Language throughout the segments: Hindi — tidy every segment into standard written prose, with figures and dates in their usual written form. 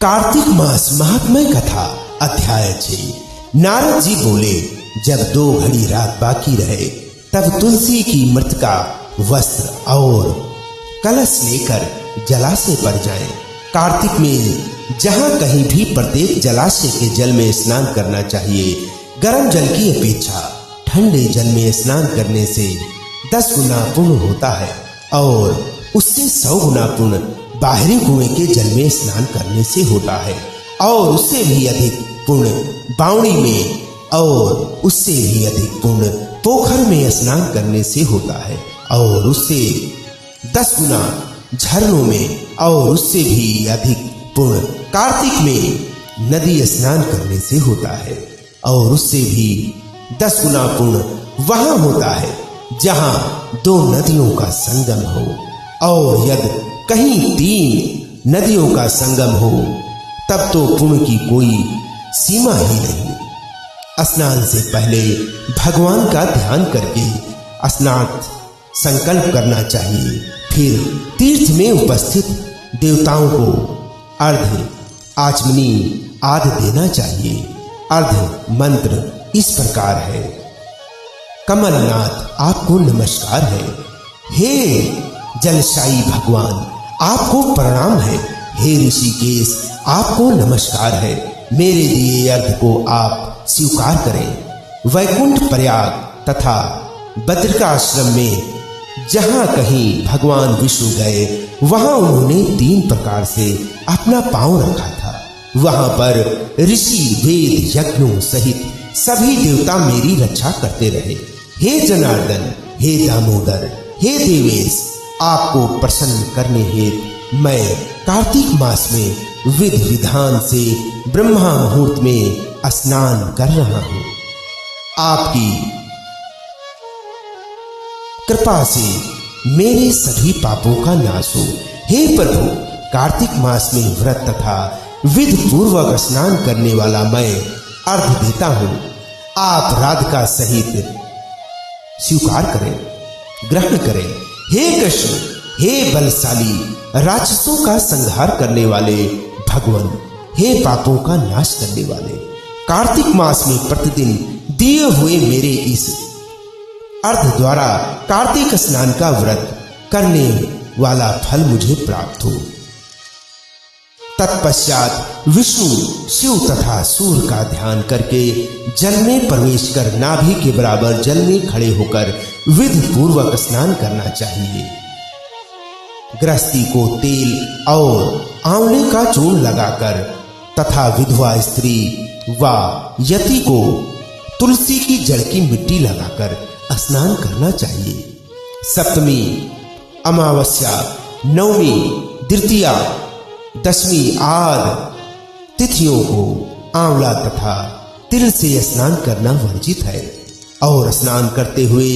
कार्तिक मास महात्म्य कथा अध्याय 6। नारद जी बोले, जब 2 घड़ी रात बाकी रहे तब तुलसी की मृतका वस्त्र और कलश लेकर जलाशय पर जाएं। कार्तिक में जहाँ कहीं भी प्रत्येक जलाशय के जल में स्नान करना चाहिए। गर्म जल की अपेक्षा ठंडे जल में स्नान करने से 10 गुना पुण्य होता है और उससे 100 गुना पुण्य बाहरी कुएं के जल में स्नान करने से होता है और उससे भी अधिक पुण्य बावड़ी में और उससे भी अधिक पुण्य पोखर में स्नान करने से होता है और उससे 10 गुना झरनों में और उससे भी अधिक पुण्य कार्तिक में नदी स्नान करने से होता है और उससे भी 10 गुना पुण्य वहां होता है जहां 2 नदियों का संगम हो। और यदि कहीं 3 नदियों का संगम हो तब तो पुण्य की कोई सीमा ही नहीं। स्नान से पहले भगवान का ध्यान करके स्नान संकल्प करना चाहिए। फिर तीर्थ में उपस्थित देवताओं को अर्घ्य आचमनी आदि देना चाहिए। अर्घ्य मंत्र इस प्रकार है। कमलनाथ आपको नमस्कार है। हे जलशायी भगवान आपको प्रणाम है। हे ऋषिकेश आपको नमस्कार है। मेरे दिए अर्घ्य को आप स्वीकार करें। वैकुंठ प्रयाग तथा बद्रिकाश्रम में जहां कहीं भगवान विष्णु गए वहां उन्होंने 3 प्रकार से अपना पांव रखा था। वहां पर ऋषि वेद यज्ञों सहित सभी देवता मेरी रक्षा करते रहे। हे जनार्दन, हे दामोदर, हे देवेश, आपको प्रसन्न करने हेतु मैं कार्तिक मास में विधि विधान से ब्रह्मा मुहूर्त में स्नान कर रहा हूं। आपकी कृपा से मेरे सभी पापों का नाश हो। हे प्रभु, कार्तिक मास में व्रत तथा विधि पूर्वक स्नान करने वाला मैं अर्घ्य देता हूं। आप राधिका सहित स्वीकार करें, ग्रहण करें। हे कृष्ण, हे बलशाली राक्षसों का संहार करने वाले भगवान, हे पापों का नाश करने वाले, कार्तिक मास में प्रतिदिन दिए हुए मेरे इस अर्घ्य द्वारा कार्तिक स्नान का व्रत करने वाला फल मुझे प्राप्त हो। तत्पश्चात विष्णु, शिव तथा सूर्य का ध्यान करके जल में प्रवेश कर नाभि के बराबर जल में खड़े होकर विधि पूर्वक स्नान करना चाहिए। गृहस्थी को तेल और आंवले का चूर्ण लगाकर तथा विधवा स्त्री व यति को तुलसी की जड़ की मिट्टी लगाकर स्नान करना चाहिए। सप्तमी, अमावस्या, नवमी, द्वितीया, दशमी आदि तिथियों को आंवला तथा तिल से स्नान करना वर्जित है और स्नान करते हुए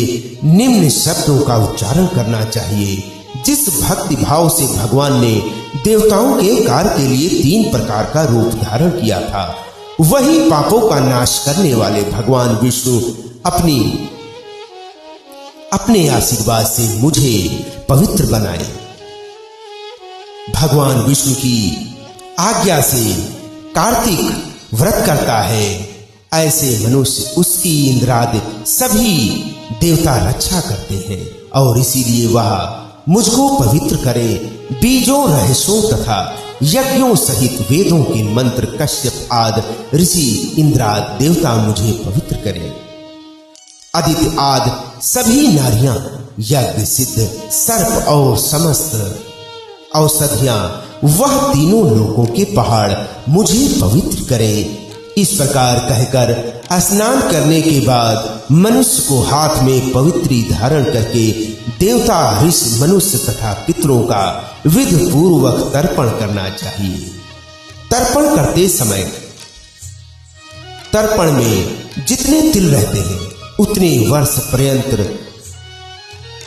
निम्न शब्दों का उच्चारण करना चाहिए। जिस भक्ति भाव से भगवान ने देवताओं के कार्य के लिए 3 प्रकार का रूप धारण किया था, वही पापों का नाश करने वाले भगवान विष्णु अपने आशीर्वाद से मुझे पवित्र बनाए। भगवान विष्णु की आज्ञा से कार्तिक व्रत करता है, ऐसे मनुष्य उसकी इंद्रादि सभी देवता रक्षा करते हैं और इसीलिए वह मुझको पवित्र करे। बीजों, रहस्यों तथा यज्ञों सहित वेदों के मंत्र कश्यप आदि ऋषि इंद्रादि देवता मुझे पवित्र करें। आदित्य आदि सभी नारियां, यज्ञ सिद्ध सर्प और समस्त औषधियां, वह तीनों लोकों के पहाड़ मुझे पवित्र करे। इस प्रकार कहकर स्नान करने के बाद मनुष्य को हाथ में पवित्री धारण करके देवता, ऋषि, मनुष्य तथा पितरों का विधि पूर्वक तर्पण करना चाहिए। तर्पण करते समय तर्पण में जितने तिल रहते हैं उतने वर्ष पर्यंत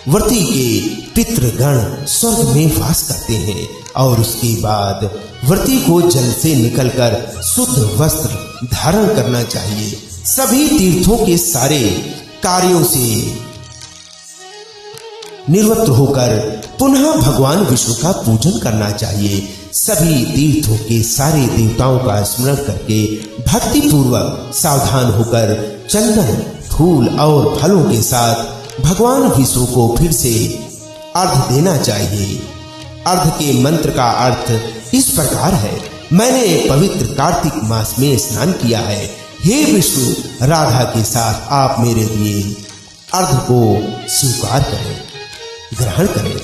व्रती के पितृगण स्वर्ग में वास करते हैं और उसके बाद व्रती को जल से निकलकर शुद्ध वस्त्र धारण करना चाहिए। सभी तीर्थों के सारे कार्यों से निवृत्त होकर पुनः भगवान विष्णु का पूजन करना चाहिए। सभी तीर्थों के सारे देवताओं का स्मरण करके भक्ति पूर्वक सावधान होकर चंदन, फूल और फलों के साथ भगवान विष्णु को फिर से अर्घ देना चाहिए। अर्घ के मंत्र का अर्थ इस प्रकार है, मैंने पवित्र कार्तिक मास में स्नान किया है, हे विष्णु राधा के साथ आप मेरे दिए अर्घ को स्वीकार करें, ग्रहण करें।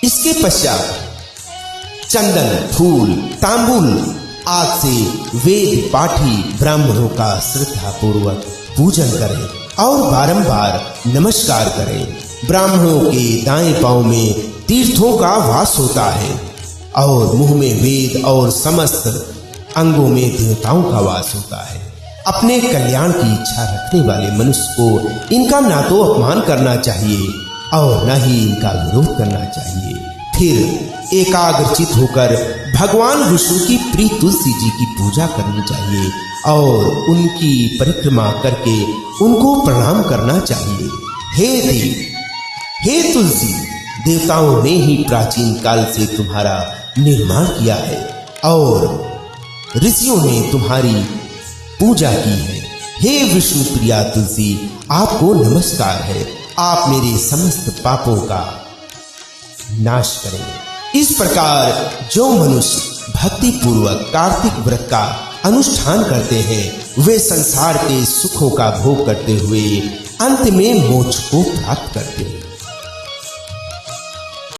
इसके पश्चात चंदन, फूल, तांबूल आदि से वेद पाठी ब्राह्मणों का श्रद्धा पूर्वक पूजन करें और बारंबार नमस्कार करें। ब्राह्मणों के दाएं पांव में तीर्थों का वास होता है और मुंह में वेद और समस्त अंगों में देवताओं का वास होता है। अपने कल्याण की इच्छा रखने वाले मनुष्य को इनका ना तो अपमान करना चाहिए और न ही इनका विरोध करना चाहिए। फिर एकाग्रचित होकर भगवान विष्णु की प्रिय तुलसी जी की पूजा करनी चाहिए और उनकी परिक्रमा करके उनको प्रणाम करना चाहिए। हे देव, हे तुलसी, देवताओं ने ही प्राचीन काल से तुम्हारा निर्माण किया है और ऋषियों ने तुम्हारी पूजा की है। हे विष्णु प्रिया तुलसी, आपको नमस्कार है, आप मेरे समस्त पापों का नाश करें। इस प्रकार जो मनुष्य भक्ति पूर्वक कार्तिक व्रत का अनुष्ठान करते हैं वे संसार के सुखों का भोग करते हुए अंत में मोक्ष को प्राप्त करते हैं।